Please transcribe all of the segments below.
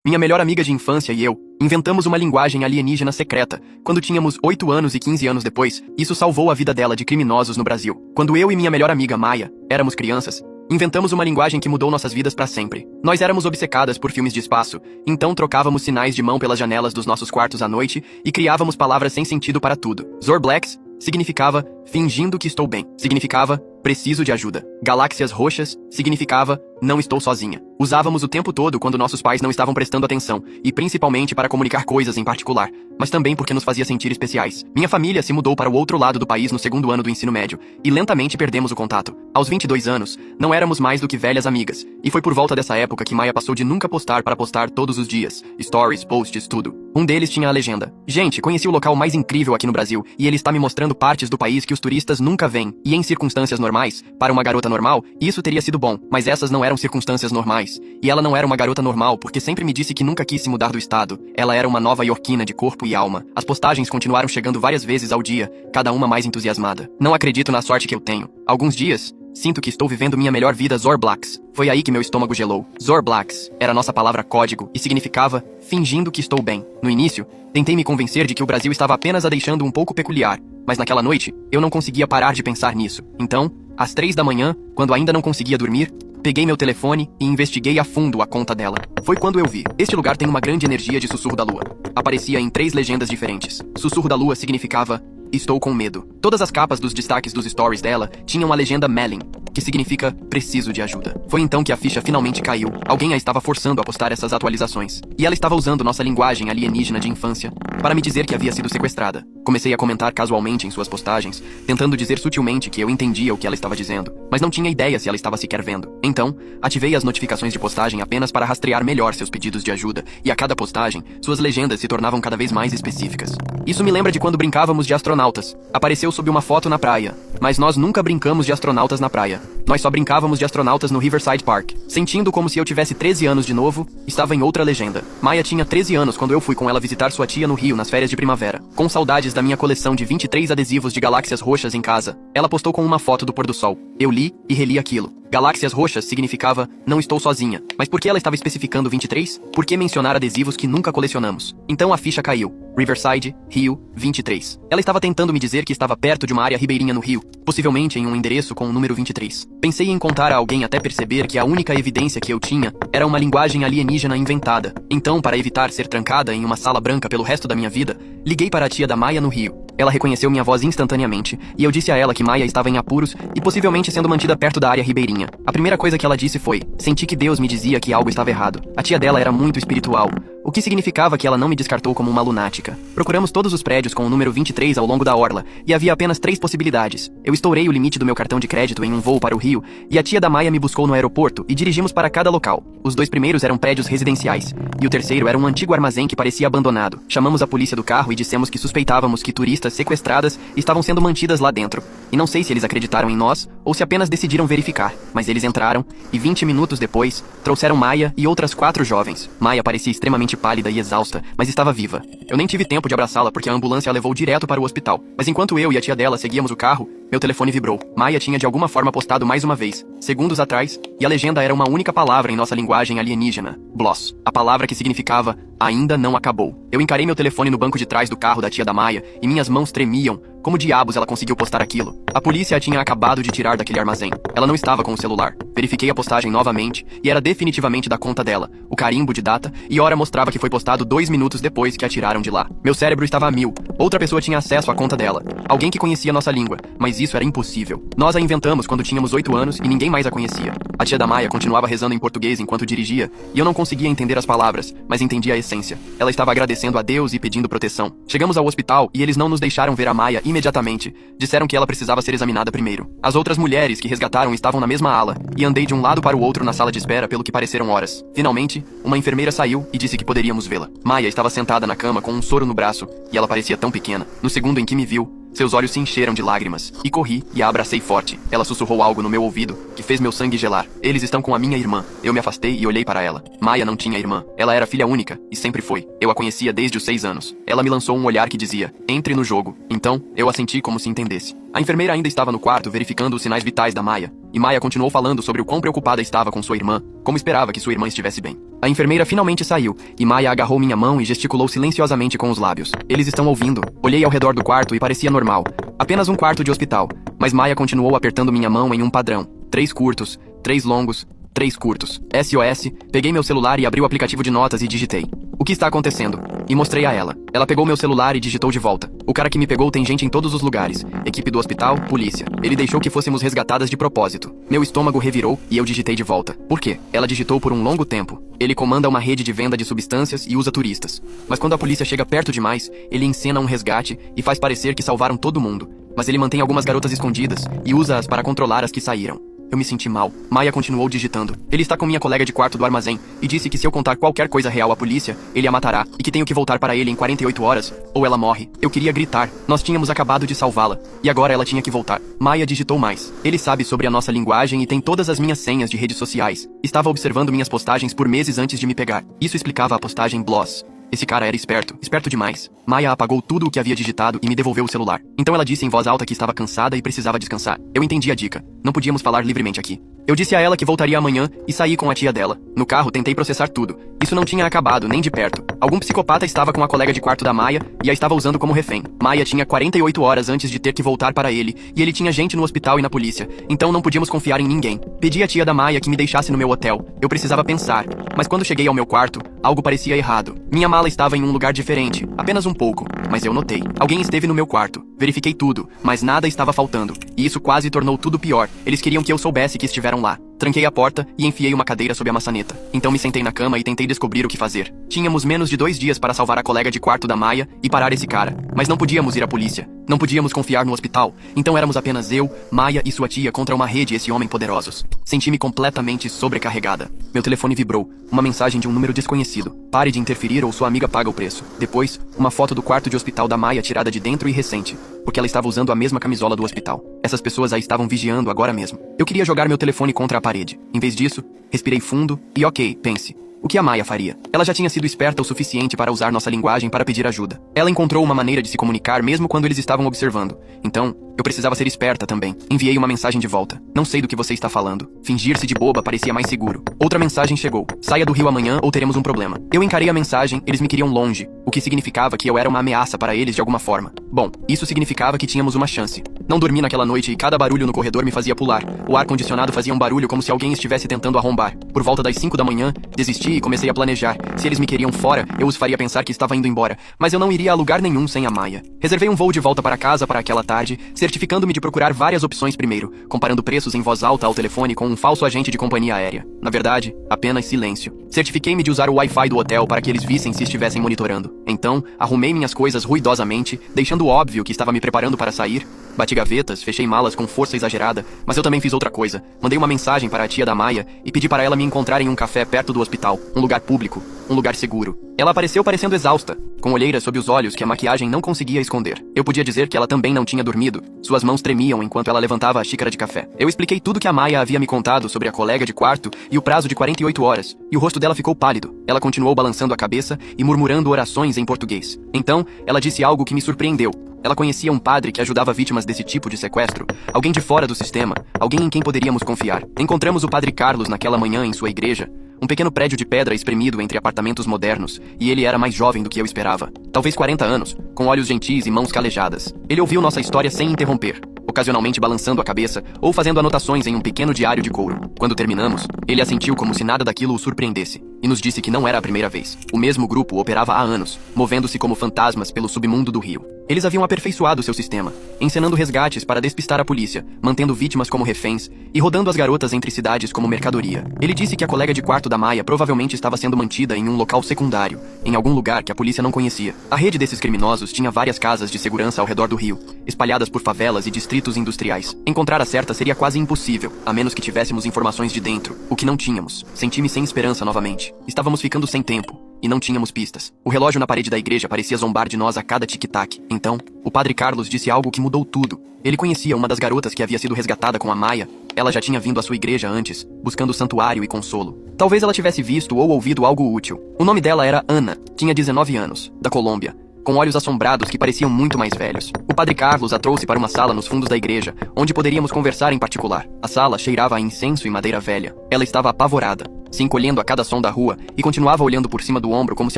Minha melhor amiga de infância e eu inventamos uma linguagem alienígena secreta quando tínhamos 8 anos e 15 anos depois, isso salvou a vida dela de criminosos no Brasil. Quando eu e minha melhor amiga Maia éramos crianças, inventamos uma linguagem que mudou nossas vidas para sempre. Nós éramos obcecadas por filmes de espaço, então trocávamos sinais de mão pelas janelas dos nossos quartos à noite e criávamos palavras sem sentido para tudo. Zorblacks significava fingindo que estou bem. Significava preciso de ajuda. Galáxias roxas significava não estou sozinha. Usávamos o tempo todo quando nossos pais não estavam prestando atenção, e principalmente para comunicar coisas em particular, mas também porque nos fazia sentir especiais. Minha família se mudou para o outro lado do país no segundo ano do ensino médio, e lentamente perdemos o contato. Aos 22 anos, não éramos mais do que velhas amigas, e foi por volta dessa época que Maia passou de nunca postar para postar todos os dias. Stories, posts, tudo. Um deles tinha a legenda: gente, conheci o local mais incrível aqui no Brasil, e ele está me mostrando partes do país que os turistas nunca veem. E em circunstâncias normais, para uma garota normal, isso teria sido bom, mas essas não eram circunstâncias normais. E ela não era uma garota normal porque sempre me disse que nunca quis se mudar do estado. Ela era uma nova-iorquina de corpo e alma. As postagens continuaram chegando várias vezes ao dia, cada uma mais entusiasmada. Não acredito na sorte que eu tenho. Alguns dias, sinto que estou vivendo minha melhor vida Zorblacks. Foi aí que meu estômago gelou. Zorblacks era nossa palavra código e significava fingindo que estou bem. No início, tentei me convencer de que o Brasil estava apenas a deixando um pouco peculiar, mas naquela noite, eu não conseguia parar de pensar nisso. Então, às 3 da manhã, quando ainda não conseguia dormir, peguei meu telefone e investiguei a fundo a conta dela. Foi quando eu vi: este lugar tem uma grande energia de sussurro da lua. Aparecia em 3 legendas diferentes. Sussurro da lua significava estou com medo. Todas as capas dos destaques dos stories dela tinham a legenda Melin, que significa preciso de ajuda. Foi então que a ficha finalmente caiu. Alguém a estava forçando a postar essas atualizações. E ela estava usando nossa linguagem alienígena de infância para me dizer que havia sido sequestrada. Comecei a comentar casualmente em suas postagens, tentando dizer sutilmente que eu entendia o que ela estava dizendo, mas não tinha ideia se ela estava sequer vendo. Então, ativei as notificações de postagem apenas para rastrear melhor seus pedidos de ajuda, e a cada postagem, suas legendas se tornavam cada vez mais específicas. Isso me lembra de quando brincávamos de astronautas. Apareceu sob uma foto na praia, mas nós nunca brincamos de astronautas na praia. Nós só brincávamos de astronautas no Riverside Park. Sentindo como se eu tivesse 13 anos de novo, estava em outra legenda. Maia tinha 13 anos quando eu fui com ela visitar sua tia no Rio nas férias de primavera. Com saudades da minha coleção de 23 adesivos de galáxias roxas em casa, ela postou com uma foto do pôr do sol. Eu li e reli aquilo. Galáxias roxas significava não estou sozinha. Mas por que ela estava especificando 23? Por que mencionar adesivos que nunca colecionamos? Então a ficha caiu. Riverside, Rio, 23. Ela estava tentando me dizer que estava perto de uma área ribeirinha no Rio, possivelmente em um endereço com o número 23. Pensei em contar a alguém até perceber que a única evidência que eu tinha era uma linguagem alienígena inventada. Então, para evitar ser trancada em uma sala branca pelo resto da minha vida, liguei para a tia da Maia no Rio. Ela reconheceu minha voz instantaneamente, e eu disse a ela que Maia estava em apuros e possivelmente sendo mantida perto da área ribeirinha. A primeira coisa que ela disse foi: senti que Deus me dizia que algo estava errado. A tia dela era muito espiritual, o que significava que ela não me descartou como uma lunática. Procuramos todos os prédios com o número 23 ao longo da orla, e havia apenas 3 possibilidades. Eu estourei o limite do meu cartão de crédito em um voo para o Rio, e a tia da Maia me buscou no aeroporto e dirigimos para cada local. Os 2 primeiros eram prédios residenciais, e o terceiro era um antigo armazém que parecia abandonado. Chamamos a polícia do carro e dissemos que suspeitávamos que turistas sequestradas estavam sendo mantidas lá dentro. E não sei se eles acreditaram em nós, ou se apenas decidiram verificar, mas eles entraram, e 20 minutos depois, trouxeram Maia e outras 4 jovens. Maia parecia extremamente pálida e exausta, mas estava viva. Eu nem tive tempo de abraçá-la porque a ambulância a levou direto para o hospital. Mas enquanto eu e a tia dela seguíamos o carro, meu telefone vibrou. Maia tinha de alguma forma postado mais uma vez, segundos atrás, e a legenda era uma única palavra em nossa linguagem alienígena: Bloss. A palavra que significava ainda não acabou. Eu encarei meu telefone no banco de trás do carro da tia da Maia, e minhas mãos tremiam. Como diabos ela conseguiu postar aquilo? A polícia a tinha acabado de tirar daquele armazém. Ela não estava com o celular. Verifiquei a postagem novamente, e era definitivamente da conta dela. O carimbo de data e hora mostrava que foi postado 2 minutos depois que a tiraram de lá. Meu cérebro estava a mil. Outra pessoa tinha acesso à conta dela. Alguém que conhecia nossa língua, mas isso era impossível. Nós a inventamos quando tínhamos 8 anos e ninguém mais a conhecia. A tia da Maia continuava rezando em português enquanto dirigia, e eu não conseguia entender as palavras, mas entendia a essência. Ela estava agradecendo a Deus e pedindo proteção. Chegamos ao hospital e eles não nos deixaram ver a Maia imediatamente. Disseram que ela precisava ser examinada primeiro. As outras mulheres que resgataram estavam na mesma ala, e andei de um lado para o outro na sala de espera pelo que pareceram horas. Finalmente, uma enfermeira saiu e disse que poderíamos vê-la. Maia estava sentada na cama com um soro no braço, e ela parecia tão pequena. No segundo em que me viu, seus olhos se encheram de lágrimas, e corri e a abracei forte. Ela sussurrou algo no meu ouvido, que fez meu sangue gelar. Eles estão com a minha irmã. Eu me afastei e olhei para ela. Maia não tinha irmã. Ela era filha única, e sempre foi. Eu a conhecia desde os 6 anos. Ela me lançou um olhar que dizia: entre no jogo. Então, eu assenti como se entendesse. A enfermeira ainda estava no quarto verificando os sinais vitais da Maia, e Maia continuou falando sobre o quão preocupada estava com sua irmã, como esperava que sua irmã estivesse bem. A enfermeira finalmente saiu, e Maia agarrou minha mão e gesticulou silenciosamente com os lábios. Eles estão ouvindo. Olhei ao redor do quarto e parecia normal. Apenas um quarto de hospital. Mas Maia continuou apertando minha mão em um padrão. 3 curtos, 3 longos, 3 curtos. SOS, peguei meu celular e abri o aplicativo de notas e digitei. O que está acontecendo? E mostrei a ela. Ela pegou meu celular e digitou de volta. O cara que me pegou tem gente em todos os lugares. Equipe do hospital, polícia. Ele deixou que fôssemos resgatadas de propósito. Meu estômago revirou e eu digitei de volta. Por quê? Ela digitou por um longo tempo. Ele comanda uma rede de venda de substâncias e usa turistas. Mas quando a polícia chega perto demais, ele encena um resgate e faz parecer que salvaram todo mundo. Mas ele mantém algumas garotas escondidas e usa-as para controlar as que saíram. Eu me senti mal. Maia continuou digitando. Ele está com minha colega de quarto do armazém e disse que se eu contar qualquer coisa real à polícia, ele a matará e que tenho que voltar para ele em 48 horas ou ela morre. Eu queria gritar. Nós tínhamos acabado de salvá-la e agora ela tinha que voltar. Maia digitou mais. Ele sabe sobre a nossa linguagem e tem todas as minhas senhas de redes sociais. Estava observando minhas postagens por meses antes de me pegar. Isso explicava a postagem Bloss. Esse cara era esperto, esperto demais. Maia apagou tudo o que havia digitado e me devolveu o celular. Então ela disse em voz alta que estava cansada e precisava descansar. Eu entendi a dica. Não podíamos falar livremente aqui. Eu disse a ela que voltaria amanhã e saí com a tia dela. No carro tentei processar tudo. Isso não tinha acabado, nem de perto. Algum psicopata estava com a colega de quarto da Maia e a estava usando como refém. Maia tinha 48 horas antes de ter que voltar para ele, e ele tinha gente no hospital e na polícia. Então não podíamos confiar em ninguém. Pedi à tia da Maia que me deixasse no meu hotel. Eu precisava pensar. Mas quando cheguei ao meu quarto, algo parecia errado. Minha mala estava em um lugar diferente, apenas um pouco, mas eu notei. Alguém esteve no meu quarto. Verifiquei tudo, mas nada estava faltando. E isso quase tornou tudo pior. Eles queriam que eu soubesse que estiveram lá. Tranquei a porta e enfiei uma cadeira sob a maçaneta. Então me sentei na cama e tentei descobrir o que fazer. Tínhamos menos de 2 dias para salvar a colega de quarto da Maia e parar esse cara. Mas não podíamos ir à polícia. Não podíamos confiar no hospital. Então éramos apenas eu, Maia e sua tia contra uma rede e esse homem poderosos. Senti-me completamente sobrecarregada. Meu telefone vibrou. Uma mensagem de um número desconhecido. Pare de interferir ou sua amiga paga o preço. Depois, uma foto do quarto de hospital da Maia tirada de dentro e recente. Porque ela estava usando a mesma camisola do hospital. Essas pessoas a estavam vigiando agora mesmo. Eu queria jogar meu telefone contra a parede. Em vez disso, respirei fundo e pense. O que a Maia faria? Ela já tinha sido esperta o suficiente para usar nossa linguagem para pedir ajuda. Ela encontrou uma maneira de se comunicar mesmo quando eles estavam observando. Então, eu precisava ser esperta também. Enviei uma mensagem de volta. Não sei do que você está falando. Fingir-se de boba parecia mais seguro. Outra mensagem chegou. Saia do Rio amanhã ou teremos um problema. Eu encarei a mensagem, eles me queriam longe, o que significava que eu era uma ameaça para eles de alguma forma. Bom, isso significava que tínhamos uma chance. Não dormi naquela noite e cada barulho no corredor me fazia pular. O ar-condicionado fazia um barulho como se alguém estivesse tentando arrombar. Por volta das 5 da manhã, desisti e comecei a planejar. Se eles me queriam fora, eu os faria pensar que estava indo embora. Mas eu não iria a lugar nenhum sem a Maia. Reservei um voo de volta para casa para aquela tarde, certificando-me de procurar várias opções primeiro, comparando preços em voz alta ao telefone com um falso agente de companhia aérea. Na verdade, apenas silêncio. Certifiquei-me de usar o Wi-Fi do hotel para que eles vissem se estivessem monitorando. Então, arrumei minhas coisas ruidosamente, deixando óbvio que estava me preparando para sair. Bati gavetas, fechei malas com força exagerada, mas eu também fiz outra coisa. Mandei uma mensagem para a tia da Maia e pedi para ela me encontrar em um café perto do hospital, um lugar público, um lugar seguro. Ela apareceu parecendo exausta, com olheiras sob os olhos que a maquiagem não conseguia esconder. Eu podia dizer que ela também não tinha dormido. Suas mãos tremiam enquanto ela levantava a xícara de café. Eu expliquei tudo que a Maia havia me contado sobre a colega de quarto e o prazo de 48 horas, e o rosto dela ficou pálido. Ela continuou balançando a cabeça e murmurando orações em português. Então, ela disse algo que me surpreendeu. Ela conhecia um padre que ajudava vítimas desse tipo de sequestro, alguém de fora do sistema, alguém em quem poderíamos confiar. Encontramos o padre Carlos naquela manhã em sua igreja, um pequeno prédio de pedra espremido entre apartamentos modernos, e ele era mais jovem do que eu esperava. Talvez 40 anos, com olhos gentis e mãos calejadas. Ele ouviu nossa história sem interromper, ocasionalmente balançando a cabeça ou fazendo anotações em um pequeno diário de couro. Quando terminamos, ele assentiu como se nada daquilo o surpreendesse, e nos disse que não era a primeira vez. O mesmo grupo operava há anos, movendo-se como fantasmas pelo submundo do Rio. Eles haviam aperfeiçoado seu sistema, encenando resgates para despistar a polícia, mantendo vítimas como reféns e rodando as garotas entre cidades como mercadoria. Ele disse que a colega de quarto da Maia provavelmente estava sendo mantida em um local secundário, em algum lugar que a polícia não conhecia. A rede desses criminosos tinha várias casas de segurança ao redor do Rio, espalhadas por favelas e distritos industriais. Encontrar a certa seria quase impossível, a menos que tivéssemos informações de dentro, o que não tínhamos. Senti-me sem esperança novamente. Estávamos ficando sem tempo. E não tínhamos pistas. O relógio na parede da igreja parecia zombar de nós a cada tic-tac. Então, o padre Carlos disse algo que mudou tudo. Ele conhecia uma das garotas que havia sido resgatada com a Maia. Ela já tinha vindo à sua igreja antes, buscando santuário e consolo. Talvez ela tivesse visto ou ouvido algo útil. O nome dela era Ana, tinha 19 anos, da Colômbia. com olhos assombrados que pareciam muito mais velhos. O padre Carlos a trouxe para uma sala nos fundos da igreja, onde poderíamos conversar em particular. A sala cheirava a incenso e madeira velha. Ela estava apavorada, se encolhendo a cada som da rua, e continuava olhando por cima do ombro como se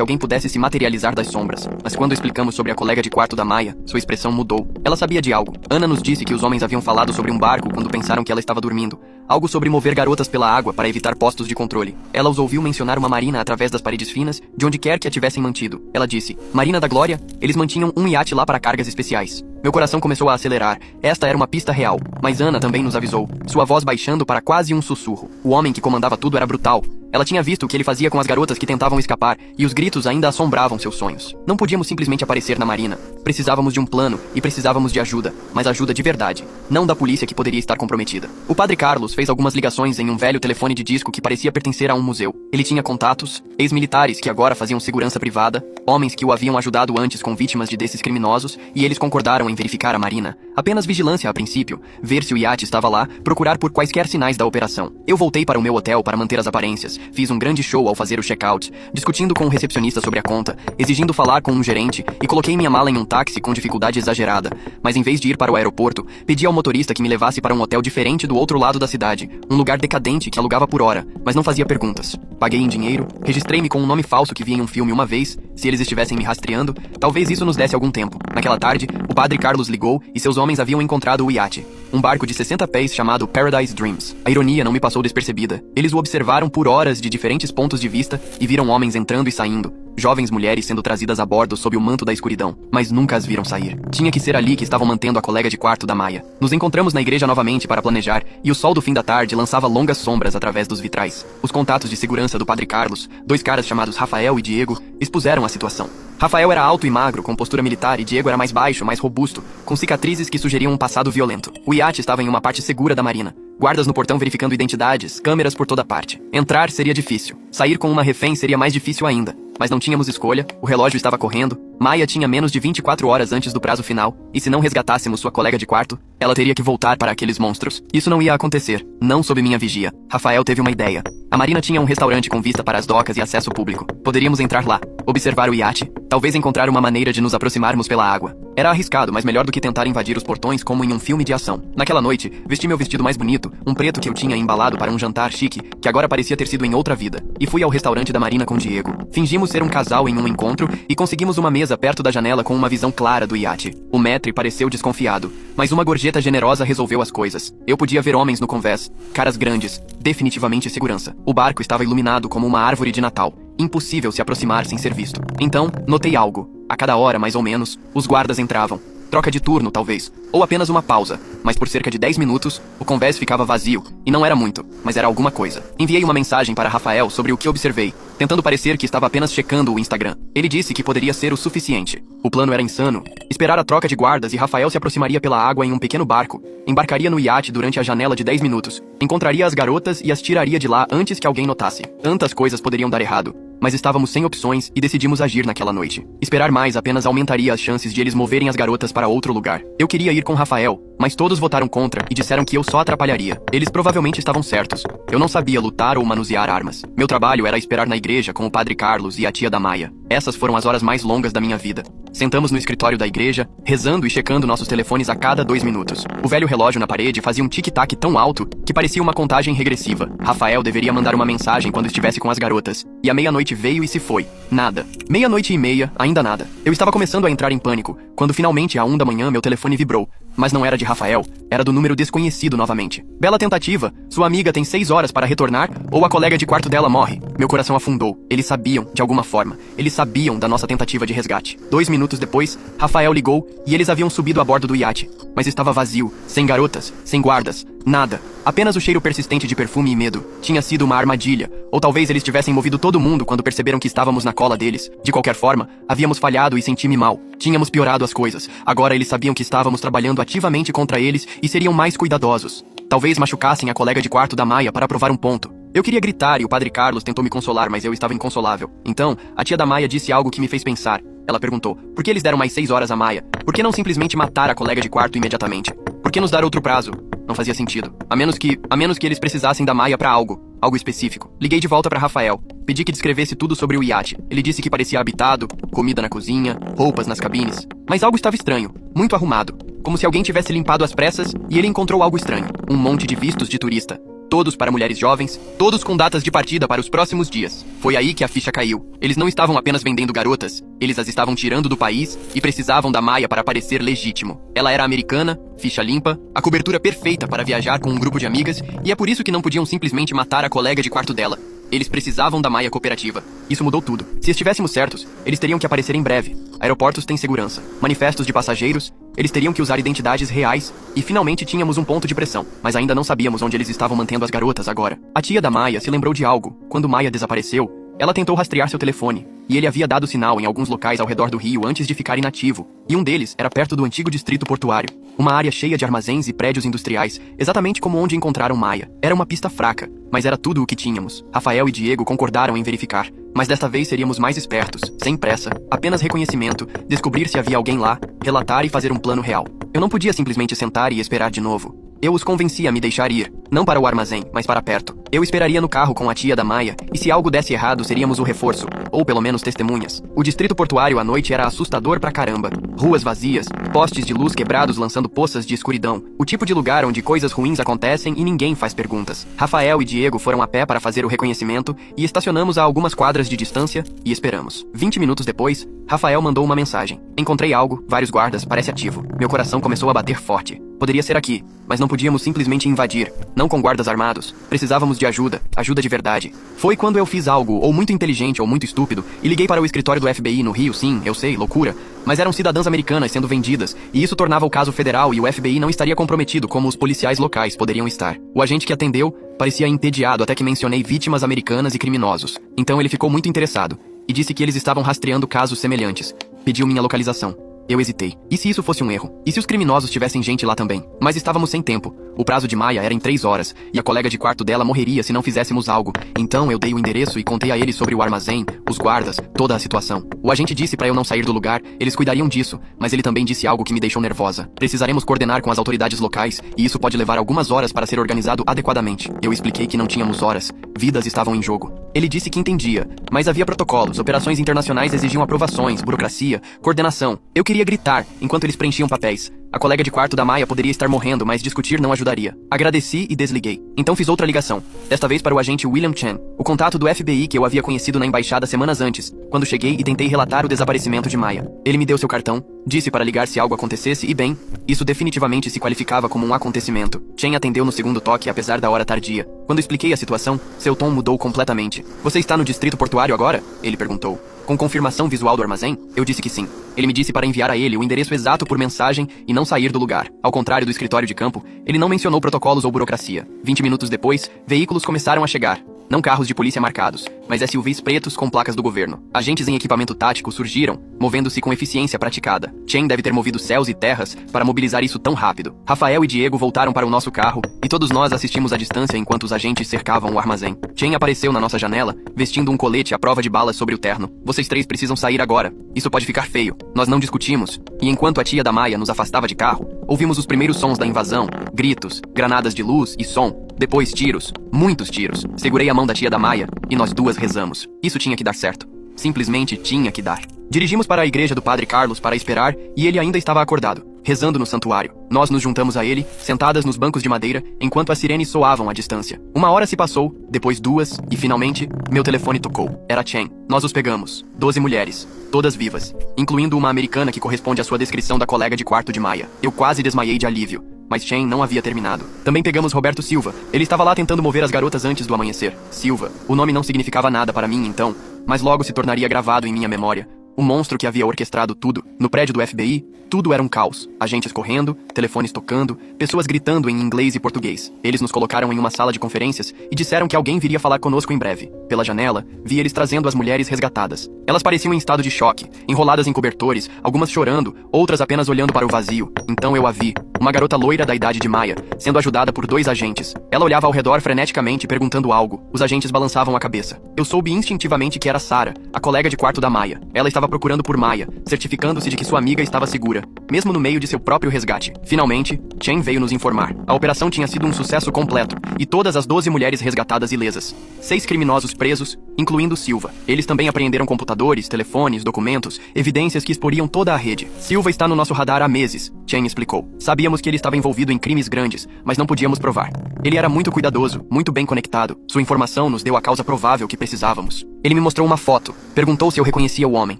alguém pudesse se materializar das sombras. Mas quando explicamos sobre a colega de quarto da Maia, sua expressão mudou. Ela sabia de algo. Ana nos disse que os homens haviam falado sobre um barco quando pensaram que ela estava dormindo. Algo sobre mover garotas pela água para evitar postos de controle. Ela os ouviu mencionar uma marina através das paredes finas, de onde quer que a tivessem mantido. Ela disse, Marina da Glória? Eles mantinham um iate lá para cargas especiais. Meu coração começou a acelerar. Esta era uma pista real. Mas Ana também nos avisou, sua voz baixando para quase um sussurro. O homem que comandava tudo era brutal. Ela tinha visto o que ele fazia com as garotas que tentavam escapar, e os gritos ainda assombravam seus sonhos. Não podíamos simplesmente aparecer na marina. Precisávamos de um plano e precisávamos de ajuda, mas ajuda de verdade, não da polícia que poderia estar comprometida. O padre Carlos fez algumas ligações em um velho telefone de disco que parecia pertencer a um museu. Ele tinha contatos, ex-militares que agora faziam segurança privada, homens que o haviam ajudado antes com vítimas de desses criminosos, e eles concordaram em verificar a marina. Apenas vigilância a princípio, ver se o iate estava lá, procurar por quaisquer sinais da operação. Eu voltei para o meu hotel para manter as aparências. Fiz um grande show ao fazer o check-out, discutindo com um recepcionista sobre a conta, exigindo falar com um gerente, e coloquei minha mala em um táxi com dificuldade exagerada. Mas em vez de ir para o aeroporto, pedi ao motorista que me levasse para um hotel diferente do outro lado da cidade, um lugar decadente que alugava por hora, mas não fazia perguntas. Paguei em dinheiro, registrei-me com um nome falso que vi em um filme uma vez. Se eles estivessem me rastreando, talvez isso nos desse algum tempo. Naquela tarde, o padre Carlos ligou e seus homens haviam encontrado o iate, um barco de 60 pés chamado Paradise Dreams. A ironia não me passou despercebida. Eles o observaram por horas de diferentes pontos de vista e viram homens entrando e saindo, jovens mulheres sendo trazidas a bordo sob o manto da escuridão, mas nunca as viram sair. Tinha que ser ali que estavam mantendo a colega de quarto da Maia. Nos encontramos na igreja novamente para planejar, e o sol do fim da tarde lançava longas sombras através dos vitrais. Os contatos de segurança do padre Carlos, dois caras chamados Rafael e Diego, expuseram a situação. Rafael era alto e magro, com postura militar, e Diego era mais baixo, mais robusto, com cicatrizes que sugeriam um passado violento. O iate estava em uma parte segura da marina. Guardas no portão verificando identidades, câmeras por toda parte. Entrar seria difícil. Sair com uma refém seria mais difícil ainda. Mas não tínhamos escolha, o relógio estava correndo, Maia tinha menos de 24 horas antes do prazo final, e se não resgatássemos sua colega de quarto, ela teria que voltar para aqueles monstros. Isso não ia acontecer, não sob minha vigia. Rafael teve uma ideia. A marina tinha um restaurante com vista para as docas e acesso público. Poderíamos entrar lá, observar o iate, talvez encontrar uma maneira de nos aproximarmos pela água. Era arriscado, mas melhor do que tentar invadir os portões como em um filme de ação. Naquela noite, vesti meu vestido mais bonito, um preto que eu tinha embalado para um jantar chique, que agora parecia ter sido em outra vida, e fui ao restaurante da marina com Diego. Fingimos ser um casal em um encontro e conseguimos uma mesa perto da janela com uma visão clara do iate. O maître pareceu desconfiado, mas uma gorjeta generosa resolveu as coisas. Eu podia ver homens no convés, caras grandes, definitivamente segurança. O barco estava iluminado como uma árvore de Natal. Impossível se aproximar sem ser visto. Então, notei algo. A cada hora, mais ou menos, os guardas entravam. Troca de turno, talvez. Ou apenas uma pausa. Mas por cerca de 10 minutos, o convés ficava vazio. E não era muito, mas era alguma coisa. Enviei uma mensagem para Rafael sobre o que observei, tentando parecer que estava apenas checando o Instagram. Ele disse que poderia ser o suficiente. O plano era insano. Esperar a troca de guardas e Rafael se aproximaria pela água em um pequeno barco. Embarcaria no iate durante a janela de 10 minutos. Encontraria as garotas e as tiraria de lá antes que alguém notasse. Tantas coisas poderiam dar errado. Mas estávamos sem opções e decidimos agir naquela noite. Esperar mais apenas aumentaria as chances de eles moverem as garotas para outro lugar. Eu queria ir com Rafael, mas todos votaram contra e disseram que eu só atrapalharia. Eles provavelmente estavam certos. Eu não sabia lutar ou manusear armas. Meu trabalho era esperar na igreja com o padre Carlos e a tia da Maia. Essas foram as horas mais longas da minha vida. Sentamos no escritório da igreja, rezando e checando nossos telefones a cada 2 minutos. O velho relógio na parede fazia um tic-tac tão alto que parecia uma contagem regressiva. Rafael deveria mandar uma mensagem quando estivesse com as garotas. E a meia-noite veio e se foi. Nada. 00:30, ainda nada. Eu estava começando a entrar em pânico, quando finalmente à 1 da manhã meu telefone vibrou. Mas não era de Rafael, era do número desconhecido novamente. Bela tentativa, sua amiga tem 6 horas para retornar, ou a colega de quarto dela morre. Meu coração afundou. Eles sabiam, de alguma forma. Eles sabiam da nossa tentativa de resgate. 2 minutos depois, Rafael ligou e eles haviam subido a bordo do iate. Mas estava vazio, sem garotas, sem guardas, nada. Apenas o cheiro persistente de perfume e medo. Tinha sido uma armadilha, ou talvez eles tivessem movido todo mundo quando perceberam que estávamos na cola deles. De qualquer forma, havíamos falhado e senti-me mal. Tínhamos piorado as coisas. Agora eles sabiam que estávamos trabalhando ativamente contra eles e seriam mais cuidadosos. Talvez machucassem a colega de quarto da Maia para provar um ponto. Eu queria gritar e o padre Carlos tentou me consolar, mas eu estava inconsolável. Então, a tia da Maia disse algo que me fez pensar. Ela perguntou, por que eles deram mais 6 horas a Maia? Por que não simplesmente matar a colega de quarto imediatamente? Por que nos dar outro prazo? Não fazia sentido. A menos que eles precisassem da Maia para algo específico. Liguei de volta para Rafael. Pedi que descrevesse tudo sobre o iate. Ele disse que parecia habitado, comida na cozinha, roupas nas cabines. Mas algo estava estranho, muito arrumado. Como se alguém tivesse limpado às pressas, e ele encontrou algo estranho. Um monte de vistos de turista. Todos para mulheres jovens, todos com datas de partida para os próximos dias. Foi aí que a ficha caiu. Eles não estavam apenas vendendo garotas, eles as estavam tirando do país e precisavam da Maya para parecer legítimo. Ela era americana, ficha limpa, a cobertura perfeita para viajar com um grupo de amigas, e é por isso que não podiam simplesmente matar a colega de quarto dela. Eles precisavam da Maya cooperativa. Isso mudou tudo. Se estivéssemos certos, eles teriam que aparecer em breve. Aeroportos têm segurança. Manifestos de passageiros, eles teriam que usar identidades reais. E finalmente tínhamos um ponto de pressão. Mas ainda não sabíamos onde eles estavam mantendo as garotas agora. A tia da Maya se lembrou de algo. Quando Maya desapareceu, ela tentou rastrear seu telefone. E ele havia dado sinal em alguns locais ao redor do rio antes de ficar inativo. E um deles era perto do antigo distrito portuário. Uma área cheia de armazéns e prédios industriais, exatamente como onde encontraram Maya. Era uma pista fraca, mas era tudo o que tínhamos. Rafael e Diego concordaram em verificar. Mas desta vez seríamos mais espertos, sem pressa, apenas reconhecimento, descobrir se havia alguém lá, relatar e fazer um plano real. Eu não podia simplesmente sentar e esperar de novo. Eu os convenci a me deixar ir, não para o armazém, mas para perto. Eu esperaria no carro com a tia da Maya, e se algo desse errado seríamos o reforço, ou pelo menos testemunhas. O distrito portuário à noite era assustador pra caramba. Ruas vazias, postes de luz quebrados lançando poças de escuridão. O tipo de lugar onde coisas ruins acontecem e ninguém faz perguntas. Rafael e Diego foram a pé para fazer o reconhecimento, e estacionamos a algumas quadras de distância, e esperamos. 20 minutos depois, Rafael mandou uma mensagem. Encontrei algo, vários guardas, parece ativo. Meu coração começou a bater forte. Poderia ser aqui, mas não podíamos simplesmente invadir, não com guardas armados. Precisávamos de ajuda, ajuda de verdade. Foi quando eu fiz algo, ou muito inteligente ou muito estúpido, e liguei para o escritório do FBI no Rio, sim, eu sei, loucura. Mas eram cidadãs americanas sendo vendidas, e isso tornava o caso federal e o FBI não estaria comprometido como os policiais locais poderiam estar. O agente que atendeu parecia entediado até que mencionei vítimas americanas e criminosos. Então ele ficou muito interessado, e disse que eles estavam rastreando casos semelhantes. Pediu minha localização. Eu hesitei. E se isso fosse um erro? E se os criminosos tivessem gente lá também? Mas estávamos sem tempo. O prazo de Maya era em 3 horas, e a colega de quarto dela morreria se não fizéssemos algo. Então eu dei o endereço e contei a ele sobre o armazém, os guardas, toda a situação. O agente disse para eu não sair do lugar, eles cuidariam disso, mas ele também disse algo que me deixou nervosa. Precisaremos coordenar com as autoridades locais, e isso pode levar algumas horas para ser organizado adequadamente. Eu expliquei que não tínhamos horas, vidas estavam em jogo. Ele disse que entendia, mas havia protocolos, operações internacionais exigiam aprovações, burocracia, coordenação. Eu queria gritar, enquanto eles preenchiam papéis. A colega de quarto da Maya poderia estar morrendo, mas discutir não ajudaria. Agradeci e desliguei. Então fiz outra ligação, desta vez para o agente William Chen, o contato do FBI que eu havia conhecido na embaixada semanas antes, quando cheguei e tentei relatar o desaparecimento de Maya. Ele me deu seu cartão, disse para ligar se algo acontecesse e bem, isso definitivamente se qualificava como um acontecimento. Chen atendeu no segundo toque apesar da hora tardia. Quando expliquei a situação, seu tom mudou completamente. Você está no distrito portuário agora? Ele perguntou. Com confirmação visual do armazém, eu disse que sim. Ele me disse para enviar a ele o endereço exato por mensagem e não sair do lugar. Ao contrário do escritório de campo, ele não mencionou protocolos ou burocracia. 20 minutos depois, veículos começaram a chegar. Não carros de polícia marcados, mas SUVs pretos com placas do governo. Agentes em equipamento tático surgiram, movendo-se com eficiência praticada. Chen deve ter movido céus e terras para mobilizar isso tão rápido. Rafael e Diego voltaram para o nosso carro, e todos nós assistimos à distância enquanto os agentes cercavam o armazém. Chen apareceu na nossa janela, vestindo um colete à prova de balas sobre o terno. Vocês três precisam sair agora. Isso pode ficar feio. Nós não discutimos. E enquanto a tia da Maya nos afastava de carro, ouvimos os primeiros sons da invasão, gritos, granadas de luz e som. Depois tiros, muitos tiros. Segurei a mão da tia da Maya e nós duas rezamos. Isso tinha que dar certo. Simplesmente tinha que dar. Dirigimos para a igreja do Padre Carlos para esperar e ele ainda estava acordado, rezando no santuário. Nós nos juntamos a ele, sentadas nos bancos de madeira, enquanto as sirenes soavam à distância. 1 hora se passou, depois 2, e finalmente, meu telefone tocou. Era Chen. Nós os pegamos. 12 mulheres, todas vivas, incluindo uma americana que corresponde à sua descrição da colega de quarto de Maya. Eu quase desmaiei de alívio. Mas Chen não havia terminado. Também pegamos Roberto Silva. Ele estava lá tentando mover as garotas antes do amanhecer. Silva. O nome não significava nada para mim então, mas logo se tornaria gravado em minha memória. O monstro que havia orquestrado tudo. No prédio do FBI, tudo era um caos. Agentes correndo, telefones tocando, pessoas gritando em inglês e português. Eles nos colocaram em uma sala de conferências e disseram que alguém viria falar conosco em breve. Pela janela, vi eles trazendo as mulheres resgatadas. Elas pareciam em estado de choque, enroladas em cobertores, algumas chorando, outras apenas olhando para o vazio. Então eu a vi. Uma garota loira da idade de Maya, sendo ajudada por 2 agentes. Ela olhava ao redor freneticamente, perguntando algo. Os agentes balançavam a cabeça. Eu soube instintivamente que era Sarah, a colega de quarto da Maya. Ela estava procurando por Maya, certificando-se de que sua amiga estava segura. mesmo no meio de seu próprio resgate. Finalmente, Chen veio nos informar. A operação tinha sido um sucesso completo, e todas as 12 mulheres resgatadas ilesas. 6 criminosos presos, incluindo Silva. Eles também apreenderam computadores, telefones, documentos, evidências que exporiam toda a rede. Silva está no nosso radar há meses, Chen explicou. Sabíamos que ele estava envolvido em crimes grandes, mas não podíamos provar. Ele era muito cuidadoso, muito bem conectado. Sua informação nos deu a causa provável que precisávamos. Ele me mostrou uma foto. Perguntou se eu reconhecia o homem.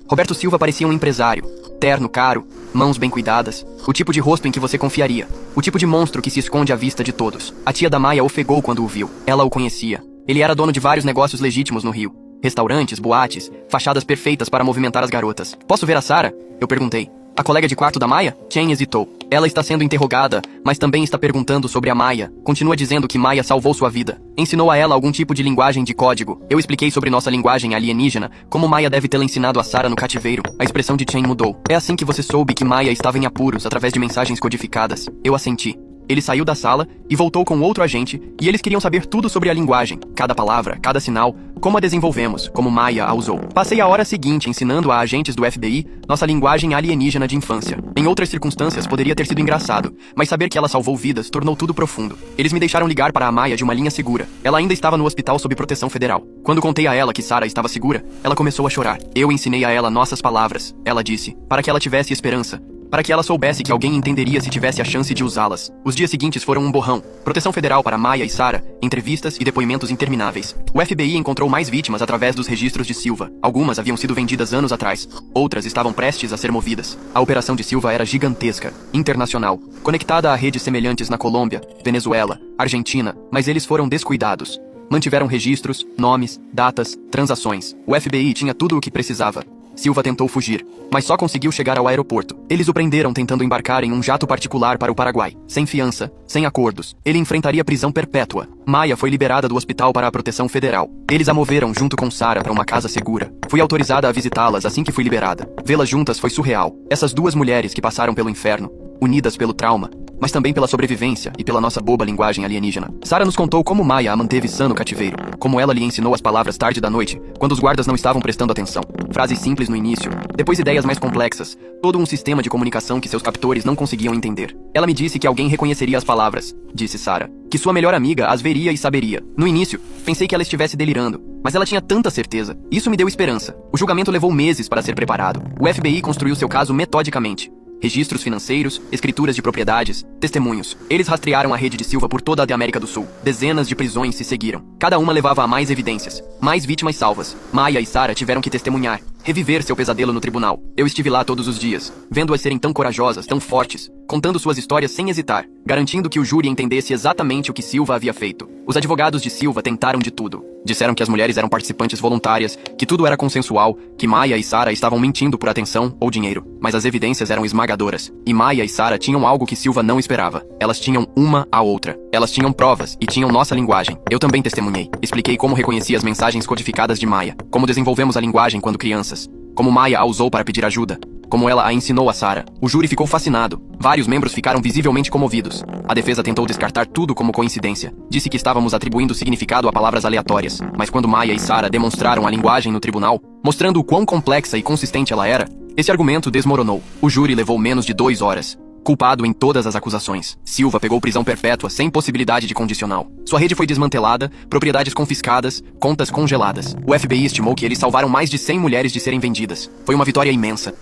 Roberto Silva parecia um empresário. Terno caro, mãos bem cuidadas. O tipo de rosto em que você confiaria. O tipo de monstro que se esconde à vista de todos. A tia da Maia ofegou quando o viu. Ela o conhecia. Ele era dono de vários negócios legítimos no Rio. Restaurantes, boates, fachadas perfeitas para movimentar as garotas. Posso ver a Sara? Eu perguntei. A colega de quarto da Maia? Chen hesitou. Ela está sendo interrogada, mas também está perguntando sobre a Maia. Continua dizendo que Maia salvou sua vida. Ensinou a ela algum tipo de linguagem de código. Eu expliquei sobre nossa linguagem alienígena, como Maia deve tê-la ensinado a Sara no cativeiro. A expressão de Chen mudou. É assim que você soube que Maia estava em apuros, através de mensagens codificadas. Eu assenti. Ele saiu da sala e voltou com outro agente, e eles queriam saber tudo sobre a linguagem, cada palavra, cada sinal, como a desenvolvemos, como Maia a usou. Passei a hora seguinte ensinando a agentes do FBI nossa linguagem alienígena de infância. Em outras circunstâncias poderia ter sido engraçado, mas saber que ela salvou vidas tornou tudo profundo. Eles me deixaram ligar para a Maia de uma linha segura. Ela ainda estava no hospital sob proteção federal. Quando contei a ela que Sara estava segura, ela começou a chorar. Eu ensinei a ela nossas palavras, ela disse, para que ela tivesse esperança. Para que ela soubesse que alguém entenderia se tivesse a chance de usá-las. Os dias seguintes foram um borrão. Proteção federal para Maia e Sara, entrevistas e depoimentos intermináveis. O FBI encontrou mais vítimas através dos registros de Silva. Algumas haviam sido vendidas anos atrás. Outras estavam prestes a ser movidas. A operação de Silva era gigantesca, internacional, conectada a redes semelhantes na Colômbia, Venezuela, Argentina, mas eles foram descuidados. Mantiveram registros, nomes, datas, transações. O FBI tinha tudo o que precisava. Silva tentou fugir, mas só conseguiu chegar ao aeroporto. Eles o prenderam tentando embarcar em um jato particular para o Paraguai. Sem fiança, sem acordos. Ele enfrentaria prisão perpétua. Maia foi liberada do hospital para a proteção federal. Eles a moveram junto com Sara para uma casa segura. Fui autorizada a visitá-las assim que fui liberada. Vê-las juntas foi surreal. Essas duas mulheres que passaram pelo inferno, unidas pelo trauma, mas também pela sobrevivência e pela nossa boba linguagem alienígena. Sara nos contou como Maia a manteve sã no cativeiro, como ela lhe ensinou as palavras tarde da noite, quando os guardas não estavam prestando atenção. Frases simples no início, depois ideias mais complexas, todo um sistema de comunicação que seus captores não conseguiam entender. Ela me disse que alguém reconheceria as palavras, disse Sara, que sua melhor amiga as veria e saberia. No início, pensei que ela estivesse delirando, mas ela tinha tanta certeza. Isso me deu esperança. O julgamento levou meses para ser preparado. O FBI construiu seu caso metodicamente. Registros financeiros, escrituras de propriedades, testemunhos. Eles rastrearam a rede de Silva por toda a América do Sul. Dezenas de prisões se seguiram. Cada uma levava a mais evidências, mais vítimas salvas. Maia e Sara tiveram que testemunhar, reviver seu pesadelo no tribunal. Eu estive lá todos os dias, vendo-as serem tão corajosas, tão fortes, contando suas histórias sem hesitar, garantindo que o júri entendesse exatamente o que Silva havia feito. Os advogados de Silva tentaram de tudo. Disseram que as mulheres eram participantes voluntárias, que tudo era consensual, que Maia e Sara estavam mentindo por atenção ou dinheiro. Mas as evidências eram esmagadoras. E Maia e Sara tinham algo que Silva não esperava. Elas tinham uma a outra. Elas tinham provas e tinham nossa linguagem. Eu também testemunhei. Expliquei como reconheci as mensagens codificadas de Maia, como desenvolvemos a linguagem quando crianças, como Maia a usou para pedir ajuda, como ela a ensinou a Sara. O júri ficou fascinado. Vários membros ficaram visivelmente comovidos. A defesa tentou descartar tudo como coincidência. Disse que estávamos atribuindo significado a palavras aleatórias. Mas quando Maia e Sara demonstraram a linguagem no tribunal, mostrando o quão complexa e consistente ela era, esse argumento desmoronou. O júri levou menos de 2 horas. Culpado em todas as acusações. Silva pegou prisão perpétua sem possibilidade de condicional. Sua rede foi desmantelada, propriedades confiscadas, contas congeladas. O FBI estimou que eles salvaram mais de 100 mulheres de serem vendidas. Foi uma vitória imensa.